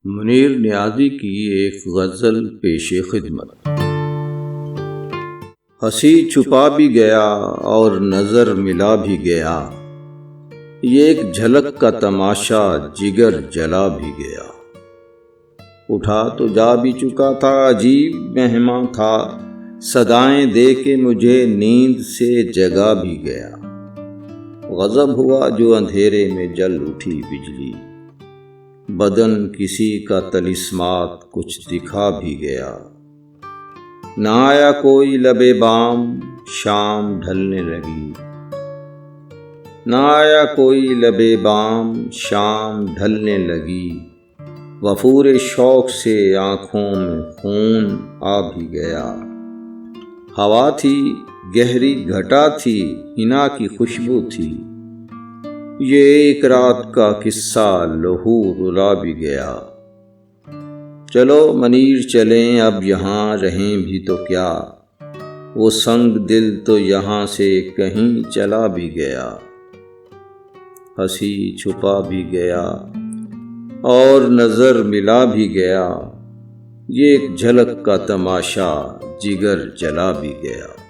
منیر نیازی کی ایک غزل پیش خدمت۔ ہنسی چھپا بھی گیا اور نظر ملا بھی گیا، یہ ایک جھلک کا تماشا جگر جلا بھی گیا۔ اٹھا تو جا بھی چکا تھا، عجیب مہماں تھا، صدائیں دے کے مجھے نیند سے جگا بھی گیا۔ غضب ہوا جو اندھیرے میں جل اٹھی بجلی، بدن کسی کا طلسمات کچھ دکھا بھی گیا۔ نہ آیا کوئی لب بام، شام ڈھلنے لگی، نہ آیا کوئی لب بام، شام ڈھلنے لگی، وفور شوق سے آنکھوں میں خون آ بھی گیا۔ ہوا تھی گہری گھٹا تھی، حنا کی خوشبو تھی، یہ ایک رات کا قصہ لہو رلا بھی گیا۔ چلو منیر چلیں اب یہاں رہیں بھی تو کیا، وہ سنگ دل تو یہاں سے کہیں چلا بھی گیا۔ ہنسی چھپا بھی گیا اور نظر ملا بھی گیا، یہ ایک جھلک کا تماشا جگر جلا بھی گیا۔